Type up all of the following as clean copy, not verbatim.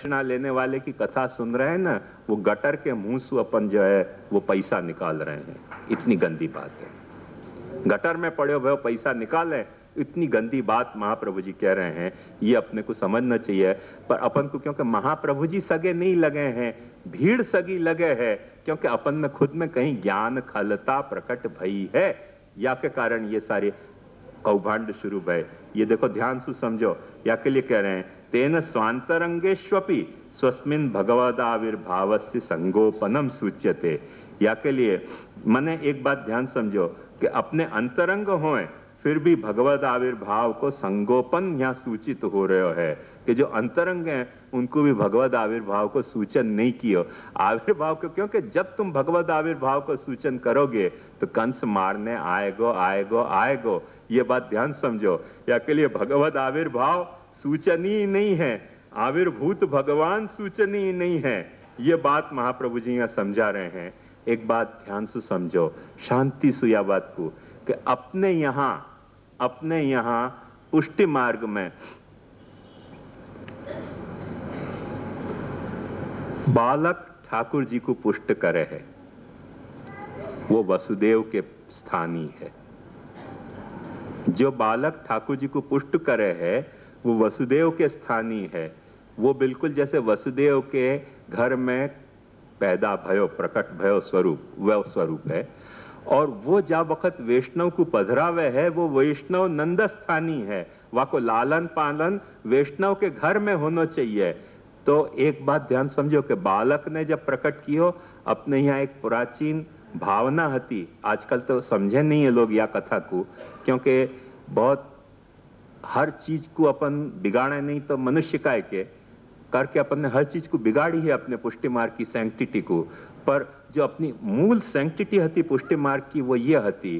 दक्षिणा लेने वाले की कथा सुन रहे हैं ना, वो गटर के मुंह से अपन जो है वो पैसा निकाल रहे हैं। इतनी गंदी बात है। गटर में पड़े हुए पैसा निकालें, इतनी गंदी बात महाप्रभु जी कह रहे हैं। ये अपने को समझना चाहिए। पर अपन को क्योंकि महाप्रभु जी सगे नहीं लगे हैं, भीड़ सगी लगे है, क्योंकि अपन में खुद में कहीं ज्ञान खलता प्रकट भई है, या के कारण ये सारे कौभांड शुरू भय। ये देखो ध्यान से समझो, या के लिए कह रहे हैं तेन स्वांतरंगेष्वपि स्वस्मिन् भगवदाविर्भावस्य संगोपनम सूच्यते। या के लिए मने एक बात ध्यान समझो कि अपने अंतरंग होए फिर भी भगवद आविर्भाव को संगोपन यहाँ सूचित हो रहे है कि जो अंतरंग हैं उनको भी भगवद आविर्भाव को सूचन नहीं कियो। आविर्भाव को, क्योंकि जब तुम भगवद आविर्भाव को सूचन करोगे तो कंस मारने आएगो आएगो आएगो। ये बात ध्यान समझो। या के लिए भगवद आविर्भाव सूचनीय नहीं है, आविर्भूत भगवान सूचनीय नहीं है। ये बात महाप्रभु जी यहाँ समझा रहे हैं। एक बात ध्यान से समझो, शांति से या बात को, कि अपने यहाँ पुष्टि मार्ग में बालक ठाकुर जी को पुष्ट करे है, वो वसुदेव के स्थानीय है। जो बालक ठाकुर जी को पुष्ट करे है वो वसुदेव के स्थानीय है। वो बिल्कुल जैसे वसुदेव के घर में पैदा भयो, प्रकट भयो स्वरूप, वह स्वरूप है। और वो जा वक्त वैष्णव को पधरावे है, वो वैष्णव नंद स्थानीय है। वह को लालन पालन वैष्णव के घर में होना चाहिए। तो एक बात ध्यान समझो कि बालक ने जब प्रकट कियो, अपने यहाँ एक प्राचीन भावना हती। आजकल तो समझे नहीं है लोग या कथा को, क्योंकि बहुत हर चीज को अपन बिगाड़े नहीं तो मनुष्य का के करके अपन ने हर चीज को बिगाड़ी है, अपने पुष्टि मार्ग की सैंक्टिटी को। पर जो अपनी मूल सैंक्टिटी हती पुष्टि मार्ग की, वो ये हती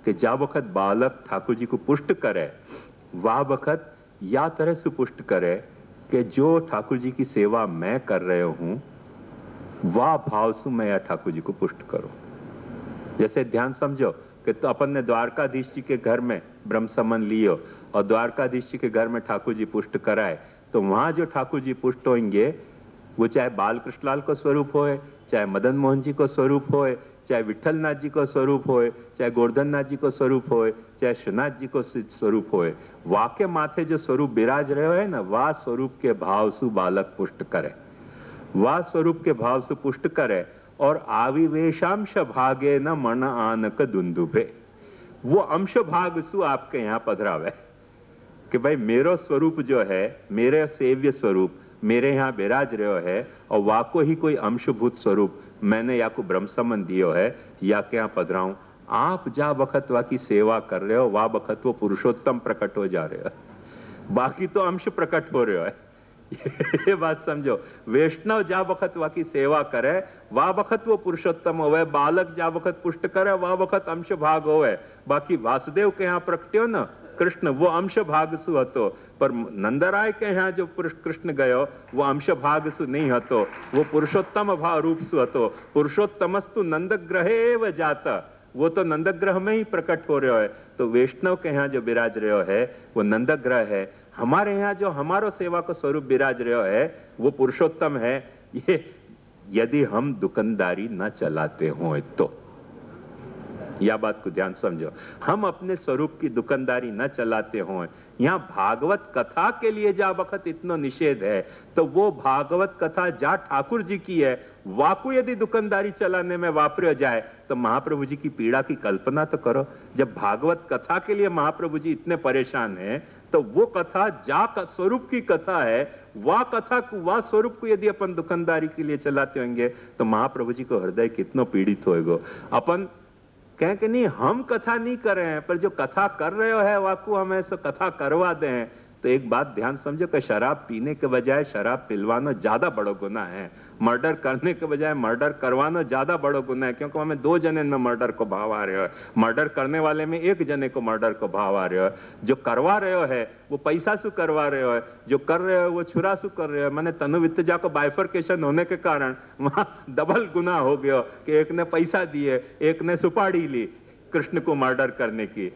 कि जा वक्त बालक ठाकुर जी को पुष्ट करे, वह वक्त या तरह से पुष्ट करे कि जो ठाकुर जी की सेवा मैं कर रहे हूं, वह भाव से मैं या ठाकुर जी को पुष्ट करूं। जैसे ध्यान समझो कि तो अपन ने द्वारकाधीश जी के घर में ब्रह्म समन लियो और द्वारकाधीश जी के घर में ठाकुर जी पुष्ट कराए, तो वहां जो ठाकुर जी पुष्ट होंगे वो चाहे बाल कृष्णलाल को स्वरूप होए, चाहे मदन मोहन जी को स्वरूप होए, चाहे विठल नाथ जी को स्वरूप होए, चाहे गोवर्धन नाथ जी को स्वरूप होए, चाहे श्रीनाथ जी को स्वरूप होए, वाके माथे जो स्वरूप विराज रहे है ना, वह स्वरूप के भाव से बालक पुष्ट करे, वह स्वरूप के भाव से पुष्ट करे। और आविवेशांश भागे न मन आनक दुंदुभे, वो अंश भाग सु आपके यहाँ पधरावे कि भाई मेरो स्वरूप जो है, मेरे सेव्य स्वरूप मेरे यहाँ विराज रहे है, और वाको ही कोई अंशभूत स्वरूप मैंने या को ब्रह्म संबंध दियो है, या के यहाँ पधराऊं। आप जा वक्त वा की सेवा कर रहे हो, वह वक्त वो पुरुषोत्तम प्रकट हो जा रहे हो, बाकी तो अंश प्रकट हो रहे हो है। ये बात समझो। वैष्णव जा वक्त वा की सेवा करे, वह वक्त वो पुरुषोत्तम होवे। बालक जा वक्त पुष्ट करे, वह वक्त अंश भाग होवे। बाकी वासुदेव के यहाँ प्रकट्यो न कृष्ण, वो अंश भाग सु हतो। पर नंदराय के यहाँ जो पुरुष कृष्ण गयो, वो अंश भाग सु नहीं हतो, वो पुरुषोत्तम भाव रूप सु हतो। पुरुषोत्तमस्तु नंदग्रहे एव जाता, वो तो नंदग्रह में ही प्रकट हो रहे है। तो वैष्णव के यहाँ जो विराज रहे है वो नंदग्रह है। हमारे यहाँ जो हमारो सेवा को स्वरूप विराज रहे है वो पुरुषोत्तम है। ये यदि हम दुकानदारी न चलाते हो तो, यह बात को ध्यान समझो, हम अपने स्वरूप की दुकानदारी न चलाते हो। यहाँ भागवत कथा के लिए जा वक्त इतना निषेध है, तो वो भागवत कथा जा ठाकुर जी की है, वाकु यदि दुकानदारी चलाने में वापरे जाए तो महाप्रभु जी की पीड़ा की कल्पना तो करो। जब भागवत कथा के लिए महाप्रभु जी इतने परेशान हैं, तो वो कथा जा स्वरूप की कथा है, वह कथा को, वह स्वरूप को यदि अपन दुकानदारी के लिए चलाते होंगे तो महाप्रभु जी को हृदय कितना पीड़ित होएगा। अपन कहें कि नहीं हम कथा नहीं कर रहे हैं, पर जो कथा कर रहे हो है वाकू हम ऐसा कथा करवा दें। तो एक बात ध्यान समझो कि शराब पीने के बजाय शराब पिलवाना ज्यादा बड़ो गुनाह है, मर्डर करने के बजाय मर्डर करवाना ज्यादा बड़ो गुनाह है। क्योंकि हमें दो जने में मर्डर को भाव आ रहे हो, मर्डर करने वाले में एक जने को मर्डर को भाव आ रहे हो। जो करवा रहे हो है वो पैसा से करवा रहे हो, जो कर रहे हो वो छुरा से कर रहे हो। मैंने तनु वित्तजा को बाइफर्केशन होने के कारण वहां डबल गुनाह हो गया कि एक ने पैसा दिए, एक ने सुपारी ली कृष्ण को मर्डर करने की।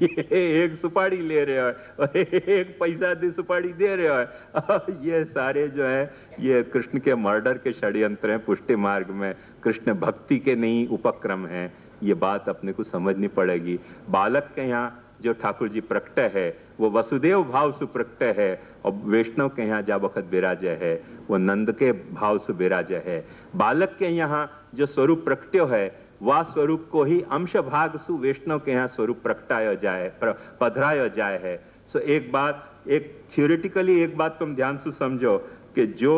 ये एक सुपारी ले रहे हो और एक पैसा दे सुपारी दे रहे हो। ये सारे जो है ये कृष्ण के मर्डर के षड्यंत्र हैं पुष्टि मार्ग में, कृष्ण भक्ति के नहीं उपक्रम हैं। ये बात अपने को समझनी पड़ेगी। बालक के यहाँ जो ठाकुर जी प्रकट है वो वसुदेव भाव से प्रकट है, और वैष्णव के यहाँ जा वक्त विराजय है वो नंद के भाव से विराजय है। बालक के यहाँ जो स्वरूप प्रकट्यो है वह स्वरूप को ही अंश भाग सु वैष्णव के यहाँ स्वरूप प्रकटायो जाए, पधरायो जाए है। सो एक बात, एक थियोरेटिकली एक बात तुम ध्यान से समझो कि जो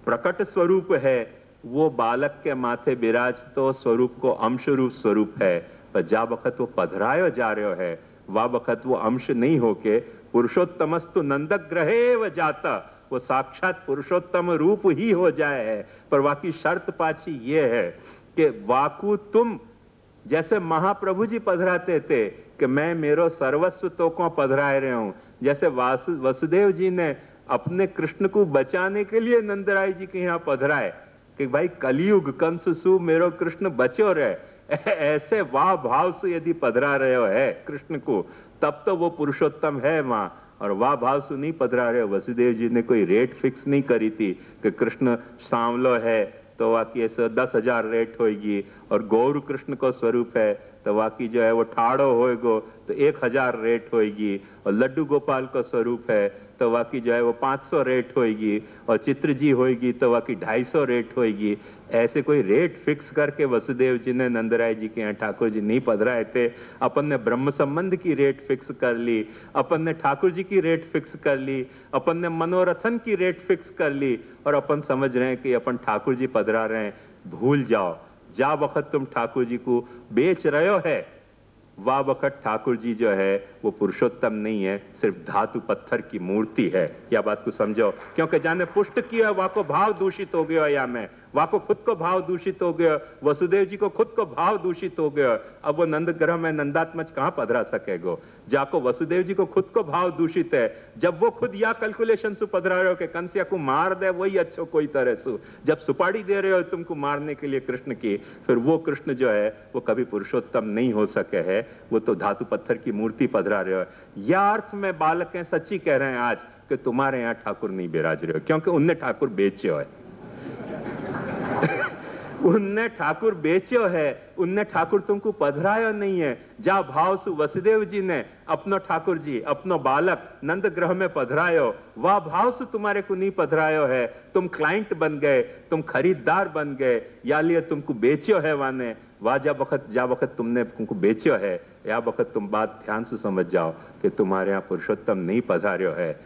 प्रकट स्वरूप है वो बालक के माथे विराज तो स्वरूप को अंश रूप स्वरूप है, पर जा वक्त वो पधरायो जा रहे है वह वक्त वो अंश नहीं होके पुरुषोत्तमस्तु नंदग्रहे व जाता, वो साक्षात पुरुषोत्तम रूप ही हो जाए है। पर वाकी शर्त पाची ये है कि वाकु तुम जैसे महाप्रभु जी पधराते थे कि मैं मेरो सर्वस्व तो को पधराए रहे हूं, जैसे वसुदेव जी ने अपने कृष्ण को बचाने के लिए नंदराय जी के यहाँ पधराए कि भाई कलयुग कंस सु मेरो कृष्ण बचो रहे, ऐसे वाह भाव से यदि पधरा रहे हो है कृष्ण को, तब तो वो पुरुषोत्तम है वहां। और वाह भाव से नहीं पधरा रहे हो। वसुदेव जी ने कोई रेट फिक्स नहीं करी थी कि कृष्ण सांवलो है तो वाकी 10,000 रेट होगी, और गौर कृष्ण को स्वरूप है तो वाकी जो है वो ठाड़ो होएगो तो 1,000 रेट होगी, और लड्डू गोपाल को स्वरूप है तो वाकी जो है वो 500 रेट होगी, और चित्र जी होगी तो वाकी 250 रेट होगी। ऐसे कोई रेट फिक्स करके वसुदेव जी ने नंदराय जी के यहाँ ठाकुर जी नहीं पधराए थे। अपन ने ब्रह्म संबंध की रेट फिक्स कर ली, अपन ने ठाकुर जी की रेट फिक्स कर ली, अपन ने मनोरथन की रेट फिक्स कर ली, और अपन समझ रहे हैं कि अपन ठाकुर जी पधरा रहे हैं। भूल जाओ, जा वक्त तुम ठाकुर जी को बेच रहे हो है वह वक्त ठाकुर जी जो है वो पुरुषोत्तम नहीं है, सिर्फ धातु पत्थर की मूर्ति है। यह बात को समझो, क्योंकि जाने पुष्ट किया वह को भाव दूषित हो गया, या मैं वह को खुद को भाव दूषित हो गया, वसुदेव जी को खुद को भाव दूषित हो गया। अब वो नंद ग्रह में नंदात्मज कहां पधरा सकेगो, जाको वसुदेव जी को खुद को भाव दूषित है। जब वो खुद या कैलकुलेशन से पधरा रहे हो कि कंसिया को मार दे वही अच्छो कोई तरह से, जब सुपाड़ी दे रहे हो तुमको मारने के लिए कृष्ण की, फिर वो कृष्ण जो है वो कभी पुरुषोत्तम नहीं हो सके है, वो तो धातु पत्थर की मूर्ति पधरा रहे हो। या अर्थ में बालक हैं सच्ची कह रहे हैं आज कि तुम्हारे यहाँ ठाकुर नहीं बिराज रहे हो, क्योंकि उनने ठाकुर बेचे है। उनने ठाकुर बेचो है, उनने ठाकुर तुमको पधरायो नहीं है। जा भाव से वसुदेव जी ने अपनो ठाकुर जी अपनो बालक नंद ग्रह में पधरायो, वह भाव से तुम्हारे को नहीं पधरायो है। तुम क्लाइंट बन गए, तुम खरीदार बन गए, या लिए तुमको बेचो है वाने। वाह जा वक्त तुमने तुमको बेचो है, या वक्त तुम बात ध्यान से समझ जाओ कि तुम्हारे यहाँ पुरुषोत्तम नहीं पधार्यो है।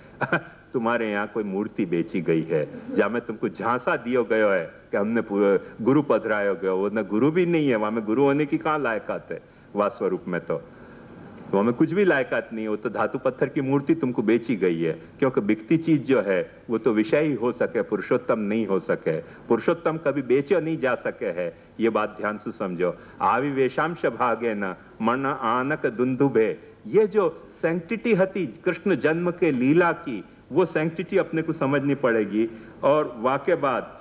तुम्हारे यहाँ कोई मूर्ति बेची गई है, जहाँ में तुमको झांसा दियो गयो है कि हमने गुरु पधरायो गयो, वो न गुरु भी नहीं है, वहां में गुरु होने की कहाँ लायकात है। वह स्वरूप में तो हमें कुछ भी लायकात नहीं है, वो तो धातु पत्थर की मूर्ति तुमको बेची गई है। क्योंकि बिकती चीज जो है वो तो विषय ही हो सके, पुरुषोत्तम नहीं हो सके। पुरुषोत्तम कभी बेचो नहीं जा सके है, ये बात ध्यान से समझो। आविवेशांश भागे न मन आनक दुंदुभे, ये जो सैंक्टिटी हती कृष्ण जन्म के लीला की, वो सैंक्टिटी अपने को समझनी पड़ेगी। और वाके बाद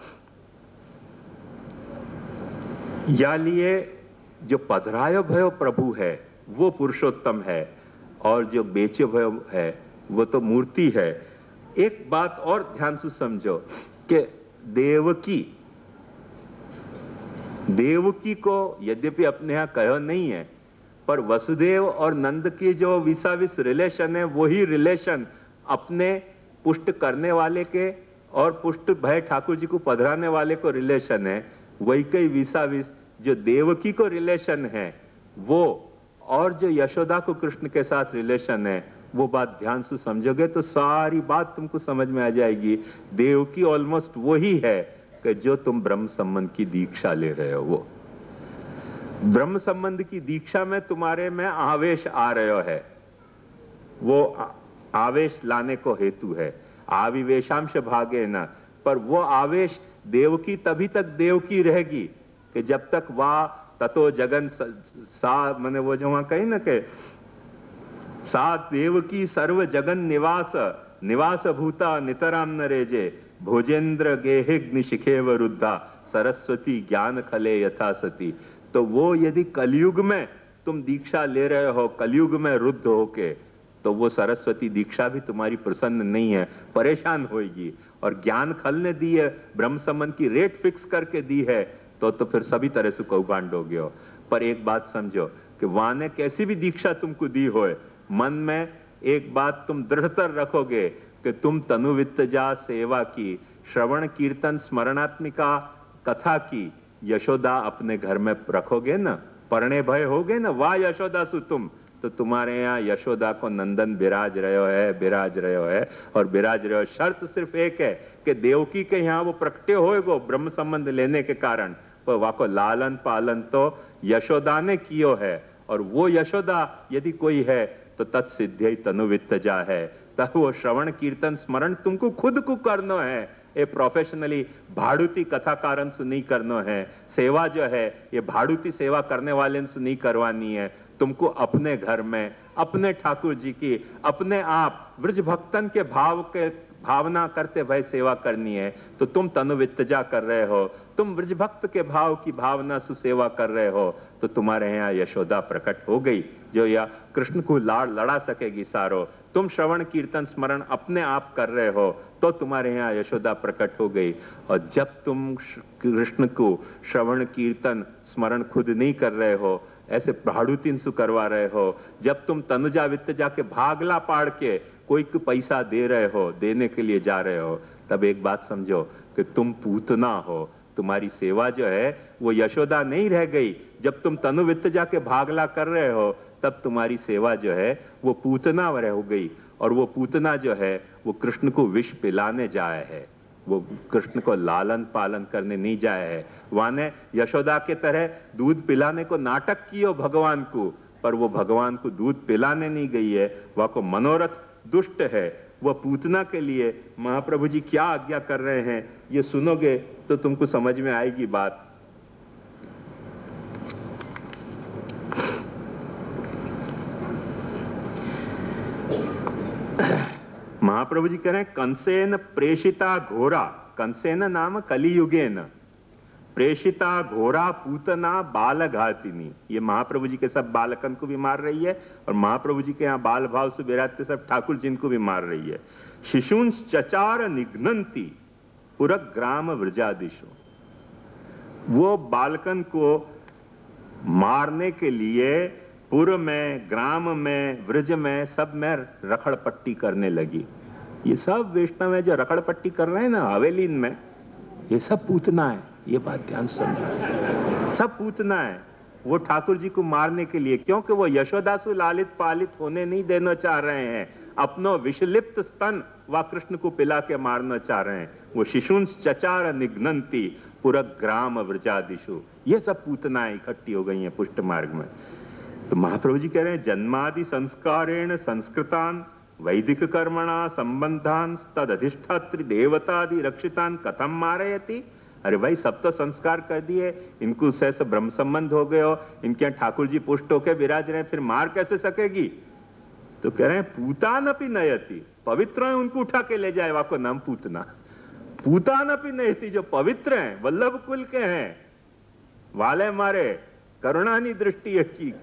या लिए जो पधरायो भयो प्रभु है वो पुरुषोत्तम है, और जो बेचे भयो है वो तो मूर्ति है। एक बात और ध्यान से समझो कि देवकी को यद्यपि अपने यहां कहो नहीं है, पर वसुदेव और नंद की जो विसाविस रिलेशन है वही रिलेशन अपने पुष्ट करने वाले के और पुष्ट भय ठाकुर जी को पधराने वाले को रिलेशन है। वही कई विसाविस जो देवकी को रिलेशन है वो, और जो यशोदा को कृष्ण के साथ रिलेशन है, वो बात ध्यान से समझोगे तो सारी बात तुमको समझ में आ जाएगी। देवकी ऑलमोस्ट वही है कि जो तुम ब्रह्म संबंध की दीक्षा ले रहे हो। वो ब्रह्म संबंध की दीक्षा में तुम्हारे में आवेश आ रहे है, वो आवेश लाने को हेतु है। आविवेशांश भागे न, पर वो आवेश देवकी तभी तक देवकी रहेगी कि जब तक वह ततो जगन सा, मैंने वो जो वहां कही ना कि सा देवकी सर्व जगन निवास भूता नितराम न रेजे, भोजेंद्र गेहिग्नि शिखेव रुद्धा, सरस्वती ज्ञान खले यथा सती। तो वो यदि कलयुग में तुम दीक्षा ले रहे हो कलयुग में रुद्ध होके, तो वो सरस्वती दीक्षा भी तुम्हारी प्रसन्न नहीं है, परेशान होगी। और ज्ञान खल ने दी है, ब्रह्म संबंध की रेट फिक्स करके दी है, तो फिर सभी तरह से कौभांड हो गयो। पर एक बात समझो कि वहां ने कैसी भी दीक्षा तुमको दी हो, मन में एक बात तुम दृढ़तर रखोगे कि तुम तनुवित्तजा सेवा की, श्रवण कीर्तन स्मरणात्मिका कथा की यशोदा अपने घर में रखोगे ना, परणे भय होगे ना, वाह यशोदा सु तुम, तो तुम्हारे यहाँ यशोदा को नंदन बिराज रहे है और बिराज रहे हो। शर्त सिर्फ एक है कि देवकी के यहाँ वो प्रकटे होएगो ब्रह्म संबंध लेने के कारण, पर वाको लालन पालन तो यशोदा ने कियो है। और वो यशोदा यदि कोई है तो तत्सिद्ध तनुवित्तजा है, तब वो श्रवण कीर्तन स्मरण तुमको खुद को करना है, ये प्रोफेशनली भाड़ूती कथाकारन से नहीं करना है। सेवा जो है ये भाड़ूती सेवा करने वाले से नहीं करवानी है, तुमको अपने घर में अपने ठाकुर जी की अपने आप ब्रज भक्तन के भावना करते भय सेवा करनी है। तो तुम तनुवित्तजा कर रहे हो, तुम ब्रज भक्त के भाव की भावना से सेवा कर रहे हो, तो तुम्हारे यहाँ यशोदा प्रकट हो गई, जो या कृष्ण को लड़ा सकेगी सारो। तुम श्रवण कीर्तन स्मरण अपने आप कर रहे हो, तो तुम्हारे यहाँ यशोदा प्रकट हो गई। और जब तुम कृष्ण को श्रवण कीर्तन स्मरण खुद नहीं कर रहे हो, ऐसे भाड़ूतीन सु करवा रहे हो, जब तुम तनुजा वित्तजा के भागला पाड़ के कोई को पैसा दे रहे हो, देने के लिए जा रहे हो, तब एक बात समझो कि तुम पूतना हो। तुम्हारी सेवा जो है वो यशोदा नहीं रह गई। जब तुम तनु वित्तजा के भागला कर रहे हो, तब तुम्हारी सेवा जो है वो पूतना रह हो गई। और वो पूतना जो है वो कृष्ण को विष पिलाने जाए है, वो कृष्ण को लालन पालन करने नहीं जाए है। वहां ने यशोदा के तरह दूध पिलाने को नाटक कियो भगवान को, पर वो भगवान को दूध पिलाने नहीं गई है, वह को मनोरथ दुष्ट है। वह पूतना के लिए महाप्रभु जी क्या आज्ञा कर रहे हैं, ये सुनोगे तो तुमको समझ में आएगी बात। महाप्रभु जी कह रहे हैं कंसेन प्रेषिता घोरा, कंसेन नाम कलियुगेन, प्रेषिता घोरा पूतना बालघातिनी। ये महाप्रभु जी के सब बालकन को भी मार रही है, और महाप्रभु जी के यहाँ बाल भाव से विराजते सब ठाकुर जी को भी मार रही है। शिशुंस चचार निघ्नंती पुरक ग्राम व्रजादिशो, वो बालकन को मारने के लिए पुर में, ग्राम में, व्रज में, सब में रखड़ पट्टी करने लगी। ये सब वैष्णव है जो रखड़ पट्टी कर रहे हैं ना हवेलीन में, ये सब पूतना है। ये बात ध्यान समझो, सब पूतना है। वो ठाकुर जी को मारने के लिए, क्योंकि वो यशोदा से लालित पालित होने नहीं देना चाह रहे हैं, अपनो विषलिप्त स्तन व कृष्ण को पिला के मारना चाह रहे हैं। वो शिशुंस चचार निघ्नंती पुरक ग्राम व्रजादिशु, ये सब पूतनाएं इकट्ठी हो गई हैं पुष्ट मार्ग में। तो महाप्रभु जी कह रहे हैं जन्मादि संस्कारेण संस्कृतान वैदिक कर्मणा संबंधान तद अधिष्ठात्री देवतादि रक्षितान कथम मारयति। अरे भाई सब तो संस्कार कर दिए, इनको से ब्रह्म संबंध हो गए हो, इनके ठाकुर जी पुष्ट होकर विराज रहे, फिर मार कैसे सकेगी। तो कह रहे हैं पूतान अपि नयति, पवित्र है उनको उठा के ले जाए, वाको नाम पूतना। पूतान अपि नयति, जो पवित्र हैं, वल्लभ कुल के हैं, वाले मारे करुणानी दृष्टि की,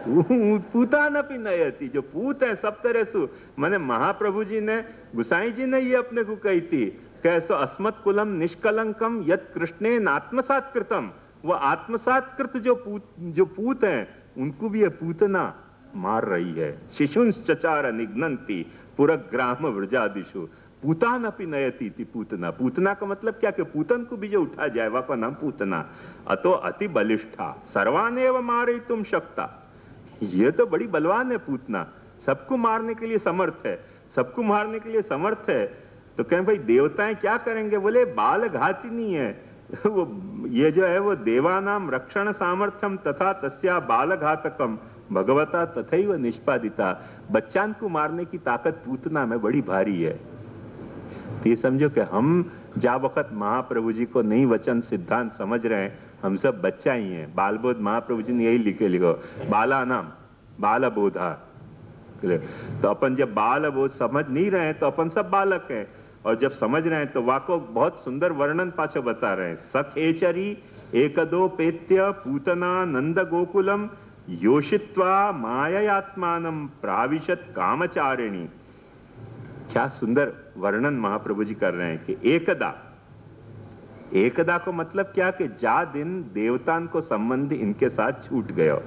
पूतान अपि नयति, जो पूत है सब तरह से। मैंने महाप्रभु जी ने, गुसाई जी ने ये अपने को कही थी, कैसो अस्मत् कुलम निष्कलंकम यत कृष्णेन आत्मसात कृतम, वो आत्मसात कृत जो पूत हैं उनको भी ये पूतना मार रही है। शिशुंस चचार निघ्नंती पुरक ग्राम व्रजादिशु पूतान अपि नयति थी पूतना। पूतना का मतलब क्या कि पूतन को भी जो उठा जाए, वह का नाम पूतना। अतो अति बलिष्ठा सर्वानेव मारे तुम शक्ता, ये तो बड़ी बलवान है पूतना, सबको मारने के लिए समर्थ है, सबको मारने के लिए समर्थ है। तो कहें भाई देवताएं क्या करेंगे, बोले बाल घाती नहीं है वो, ये जो है वो देवानाम रक्षण सामर्थ्यम तथा तस्या बाल घातकम भगवता तथैव निष्पादिता। बच्चान को मारने की ताकत पूतना में बड़ी भारी है। तो ये समझो कि हम जा वक्त महाप्रभु जी को नहीं वचन सिद्धांत समझ रहे हैं, हम सब बच्चा ही हैं। बालबोध महाप्रभु जी ने यही लिखो, बाला नाम बाल बोधा। तो अपन जब बाल बोध समझ नहीं रहे हैं तो अपन सब बालक हैं, और जब समझ रहे हैं तो वाको बहुत सुंदर वर्णन पाछो बता रहे हैं। सखेचरी एकदो पेत्य पूतना नंद गोकुलम योषित्वा माययात्मानं प्राविशत कामचारिणी। क्या सुंदर वर्णन महाप्रभु जी कर रहे हैं कि एकदा, एकदा को मतलब क्या कि जा दिन देवतान को संबंध इनके साथ छूट गयो,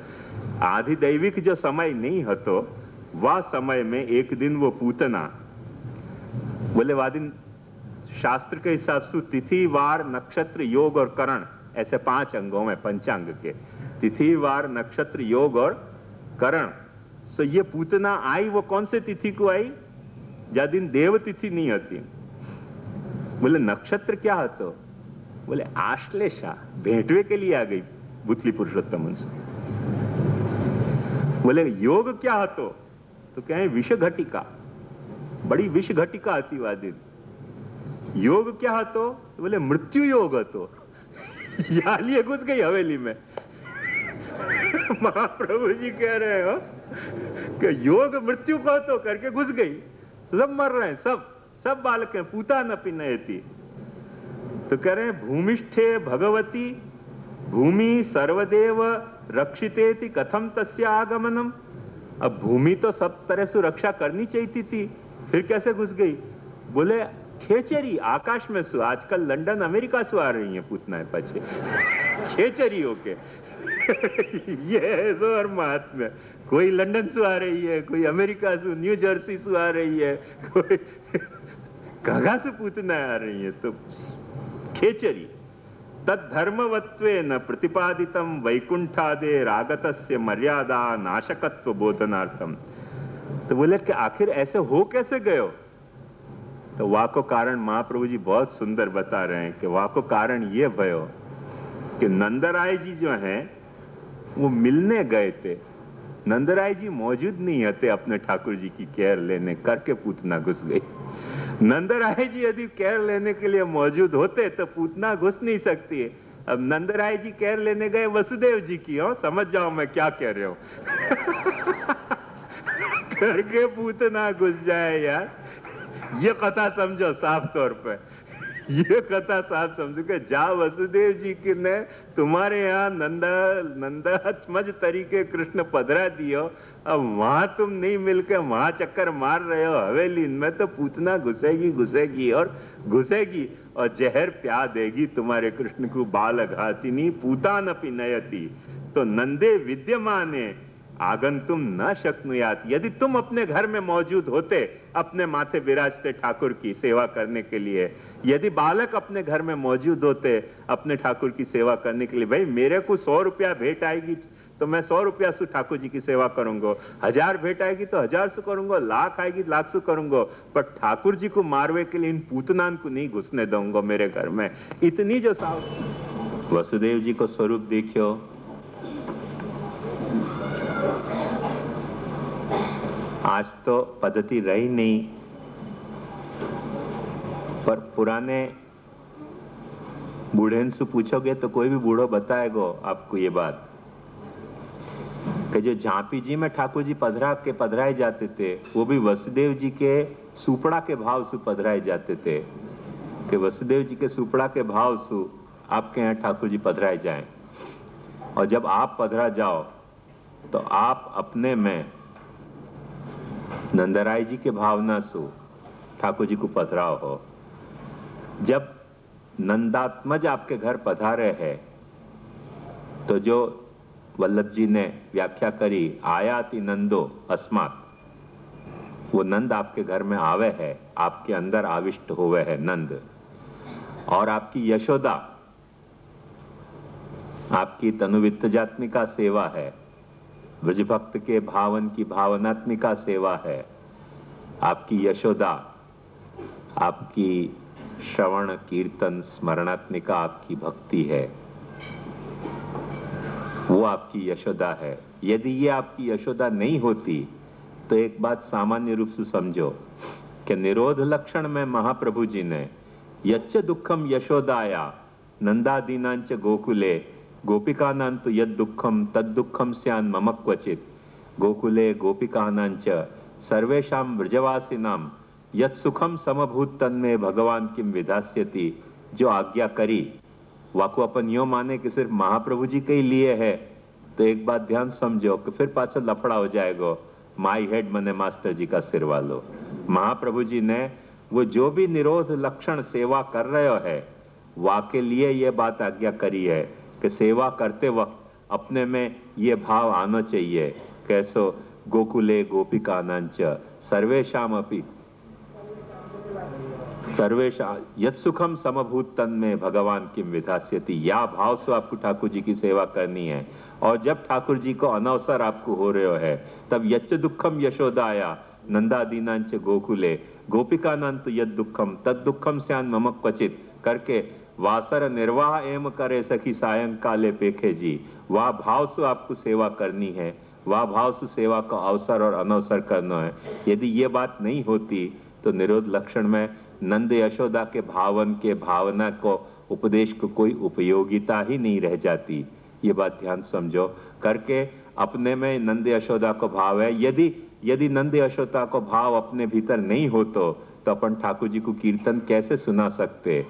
आधिदैविक जो समय नहीं हतो वह समय में एक दिन वो पूतना बोले वह दिन शास्त्र के हिसाब से तिथि वार नक्षत्र योग और करण ऐसे 5 अंगों में पंचांग के तिथि वार नक्षत्र योग और करण। सो ये पूतना आई वो कौन से तिथि को आई? जा दिन देव तिथि नहीं होती। बोले नक्षत्र क्या हतो? बोले आश्लेषा, भेंटवे के लिए आ गई बुतली पुरुषोत्तम से। बोले योग क्या हतो? तो कहें विष घटिका, बड़ी विष घटिका आती वह दिन। योग क्या हतो? तो बोले मृत्यु योग हतो। या लिए घुस गई हवेली में। महाप्रभु जी कह रहे हो कि योग मृत्यु को तो करके घुस गई, सब मर रहे हैं, सब बालक हैं, पूता न पिनयति। तो कह रहे हैं भूमिष्ठे भगवती भूमि सर्वदेव रक्षितेति कथम तस्य आगमनम। अब भूमि तो सब तरह से रक्षा करनी चाहिए थी, फिर कैसे घुस गई? बोले खेचरी आकाश में सु, आजकल लंदन अमेरिका से आ रही है पूतना है पछे खेचरी होके। ये है सो और महात्मा, कोई लंदन से आ रही है, कोई अमेरिका से, न्यू जर्सी से आ रही है, कोई कहाँ से पूतना आ रही है। तो खेचरी तद धर्मवत्वेन प्रतिपादितम वैकुंठादे रागतस्य मर्यादा नाशकत्व बोधनार्थम। तो बोले कि आखिर ऐसे हो कैसे गयो? तो वहाँ को कारण महाप्रभु जी बहुत सुंदर बता रहे हैं कि वहाँ को कारण ये भयो कि नंदराय जी जो हैं वो मिलने गए थे, नंदराय जी मौजूद नहीं होते अपने ठाकुर जी की केयर लेने, करके पूतना घुस गई। नंदराय जी यदि केयर लेने के लिए मौजूद होते तो पूतना घुस नहीं सकती है। अब नंदराय जी केयर लेने गए वसुदेव जी की, हो समझ जाओ मैं क्या कह रहे हो। करके पूतना घुस जाए यार, ये कथा समझो साफ तौर पे, ये कथा साफ समझो कि जा वसुदेव जी की ने तुम्हारे यहाँ नंदात्मज तरीके कृष्ण पधरा दियो, अब वहां तुम नहीं मिलकर वहां चक्कर मार रहे हो हवेली में, तो पूतना घुसेगी और घुसेगी और जहर प्या देगी तुम्हारे कृष्ण को। बाल घातिनी पूतान अपि नयति। तो नंदे विद्यमाने आगंतुम न शक्नुयात। यदि तुम अपने घर में मौजूद होते, अपने माथे विराजते ठाकुर की सेवा करने के लिए, यदि बालक अपने घर में मौजूद होते अपने ठाकुर की सेवा करने के लिए, भाई मेरे को 100 रुपया भेंट आएगी तो मैं 100 रुपया से ठाकुर जी की सेवा करूंगा, 1000 भेंट आएगी तो 1000 से करूंगा, लाख आएगी लाख से करूंगा, पर ठाकुर जी को मारवे के लिए इन पूतनान को नहीं घुसने दूंगा मेरे घर में। इतनी जो साफ वसुदेव जी को स्वरूप देखियो। आज तो पद्धति रही नहीं, पर पुराने बूढ़े से पूछोगे तो कोई भी बूढ़ो बताएगा आपको ये बात कि जो झांपी जी में ठाकुर जी पधराए जाते थे, वो भी वसुदेव जी के सुपड़ा के भाव से पधराए जाते थे, कि वसुदेव जी के सुपड़ा के भाव से आपके यहाँ ठाकुर जी पधराए जाएं। और जब आप पधरा जाओ तो आप अपने में नंदराय जी के भावना से ठाकुर जी को पधराओ हो। जब नंदात्मज आपके घर पधारे है तो जो वल्लभ जी ने व्याख्या करी आयाति नंदो अस्मात्, वो नंद आपके घर में आवे है, आपके अंदर आविष्ट होवे है नंद। और आपकी यशोदा आपकी तनुवित्तजात्मिका सेवा है, ब्रजभक्त के भावन की भावनात्मिका सेवा है। आपकी यशोदा आपकी श्रवण कीर्तन स्मरणात्मिका आपकी भक्ति है, वो आपकी यशोदा है। यदि ये आपकी यशोदा नहीं होती तो एक बात सामान्य रूप से समझो कि निरोध लक्षण में महाप्रभु जी ने यच्च दुखम यशोदाया नंदादीनांच गोकुले गोपिकानांतु यद दुखम तद दुखम स्यान मम क्वचित गोकुले गोपिकानांच सर्वेषां ब्रजवासिनाम यद सुखम समभूत तन्मे भगवान किम विधास्यति। जो आज्ञा करी वाको अपन यो माने कि सिर्फ महाप्रभु जी के ही लिए है, तो एक बात ध्यान समझो कि फिर पाछो लफड़ा हो जाएगा, माई हेड मने मास्टर जी का सिर वालो। महाप्रभु जी ने वो जो भी निरोध लक्षण सेवा कर रहे हो है, वाके लिए ये बात आज्ञा करी है कि सेवा करते वक्त अपने में ये भाव आना चाहिए, कैसो गोकुले गोपिकानांच सर्वेशाम अपि सर्वेशा यत सुखम समभूत तन में भगवान किम विधास्यति। या भाव से आपको ठाकुर जी की सेवा करनी है। और जब ठाकुर जी को अनवसर आपको हो रहे है, तब यच्च दुखम यशोदाया नंदादीनांच गोकुले गोपिकानंत यद दुखम तद दुखम स्यान मम क्वचित करके वासर निर्वाह एम करे सखी सायंकाले पेखे जी। वह भाव से आपको सेवा करनी है, वह भाव से सेवा का अवसर और अनवसर करना है। यदि ये बात नहीं होती तो निरोध लक्षण में नंद यशोदा के भावन के भावना को उपदेश को कोई उपयोगिता ही नहीं रह जाती। ये बात ध्यान समझो करके अपने में नंद यशोदा को भाव है। यदि नंद यशोदा को भाव अपने भीतर नहीं हो तो अपन ठाकुर जी को कीर्तन कैसे सुना सकते।